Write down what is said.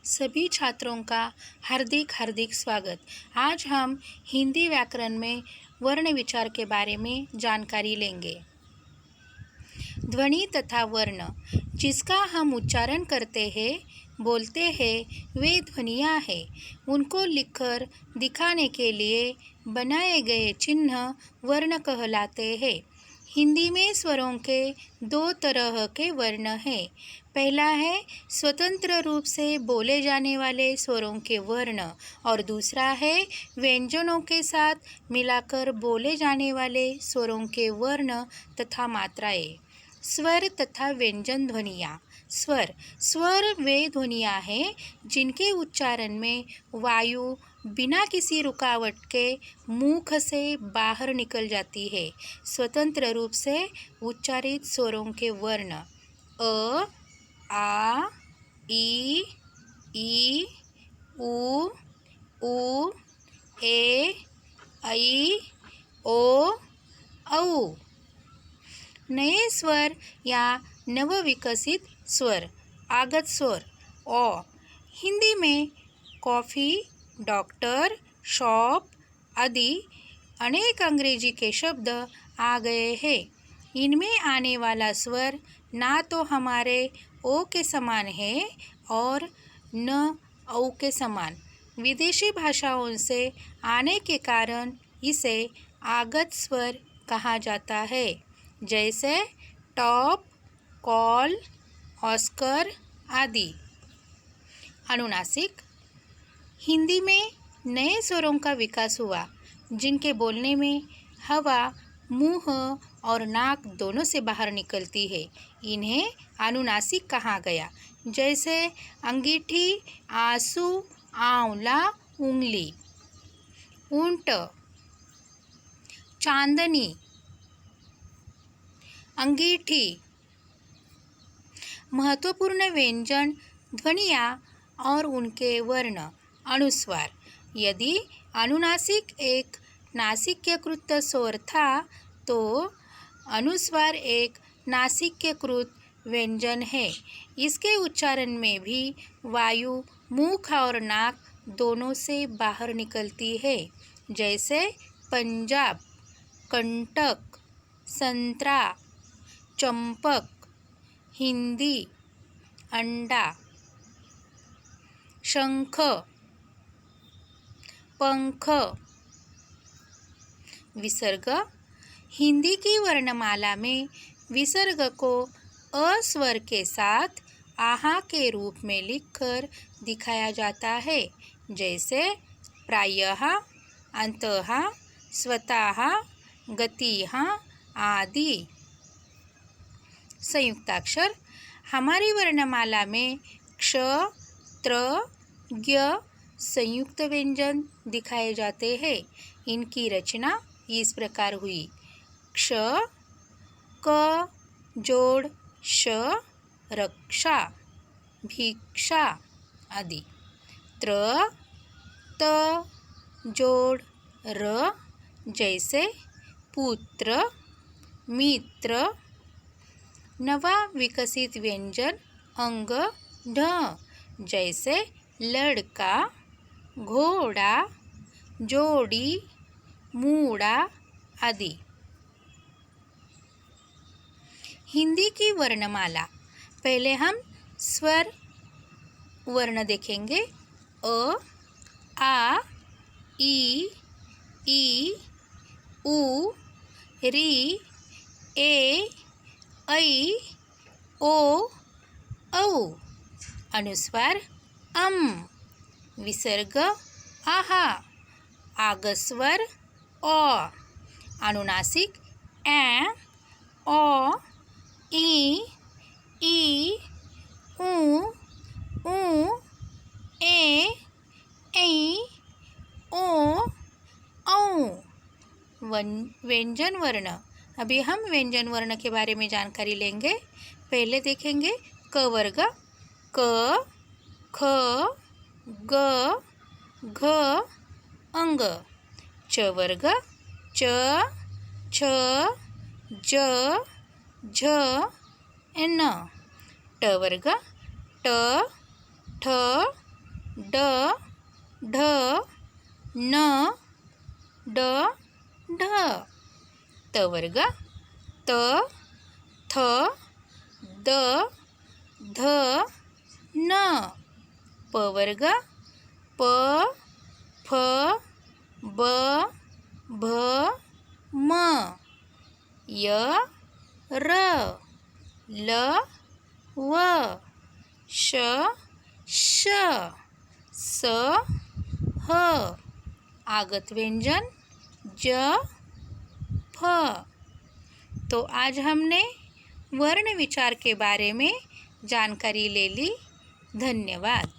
सभी छात्रों का हार्दिक हार्दिक स्वागत। आज हम हिंदी व्याकरण में वर्ण विचार के बारे में जानकारी लेंगे। ध्वनि तथा वर्ण जिसका हम उच्चारण करते हैं, बोलते हैं, वे ध्वनियाँ हैं। उनको लिखकर दिखाने के लिए बनाए गए चिन्ह वर्ण कहलाते हैं। हिंदी में स्वरों के दो तरह के वर्ण हैं। पहला है स्वतंत्र रूप से बोले जाने वाले स्वरों के वर्ण और दूसरा है व्यंजनों के साथ मिलाकर बोले जाने वाले स्वरों के वर्ण तथा मात्राएं। स्वर तथा व्यंजन ध्वनियाँ। स्वर वे ध्वनियाँ हैं जिनके उच्चारण में वायु बिना किसी रुकावट के मुख से बाहर निकल जाती है। स्वतंत्र रूप से उच्चारित स्वरों के वर्ण अ, आ, ई, उ, ए, ऐ, ओ, औ। नए स्वर या नवविकसित स्वर। आगत स्वर ओ। हिंदी में कॉफ़ी, डॉक्टर, शॉप आदि अनेक अंग्रेजी के शब्द आ गए हैं। इनमें आने वाला स्वर ना तो हमारे ओ के समान है और न औ के समान। विदेशी भाषाओं से आने के कारण इसे आगत स्वर कहा जाता है, जैसे टॉप, कॉल, ऑस्कर आदि। अनुनासिक। हिंदी में नए स्वरों का विकास हुआ जिनके बोलने में हवा मुंह और नाक दोनों से बाहर निकलती है। इन्हें अनुनासिक कहा गया, जैसे अंगीठी, आंसू, आंवला, उंगली। ऊंट, चांदनी, अंगीठी। महत्वपूर्ण व्यंजन ध्वनियाँ और उनके वर्ण। अनुस्वार। यदि अनुनासिक एक नासिक्यकृत स्वर था तो अनुस्वार एक नासिक्यकृत व्यंजन है। इसके उच्चारण में भी वायु मुख और नाक दोनों से बाहर निकलती है, जैसे पंजाब, कंटक, संतरा, चंपक, हिंदी, अंडा। शंख, पंख। विसर्ग। हिंदी की वर्णमाला में विसर्ग को अ स्वर के साथ आहा के रूप में लिखकर दिखाया जाता है, जैसे प्रायः, अंतः, स्वतः, गतिः आदि। संयुक्ताक्षर। हमारी वर्णमाला में क्ष, त्र, ज्ञ संयुक्त व्यंजन दिखाए जाते हैं। इनकी रचना इस प्रकार हुई। क्ष, क जोड़ श, रक्षा, भिक्षा आदि। त्र, त जोड़ र, जैसे पुत्र, मित्र। नवा विकसित व्यंजन अंग ढ, जैसे लड़का, घोड़ा, जोड़ी, मूड़ा आदि। हिंदी की वर्णमाला। पहले हम स्वर वर्ण देखेंगे। अ, आ, ई, उ, री, ए, ऐ, ओ, औ। अनुस्वार अम। विसर्ग आहा। आगस्वर ओ। अनुनासिक ए, ओ, ई, उ, ए, ऐ, ओ, औ। व्यंजन वर्ण। अभी हम व्यंजन वर्ण के बारे में जानकारी लेंगे। पहले देखेंगे क वर्ग। क, ख, ग, घ, अंग। च वर्ग। च, छ, ज, झ, न। ट वर्ग। ट, ठ, ड ढ न ड ढ. त वर्ग त थ द ध न. प वर्ग प फ ब भ म. य र ल व श श स ह. आगत व्यंजन ज फ. तो आज हमने वर्ण विचार के बारे में जानकारी ले ली. धन्यवाद.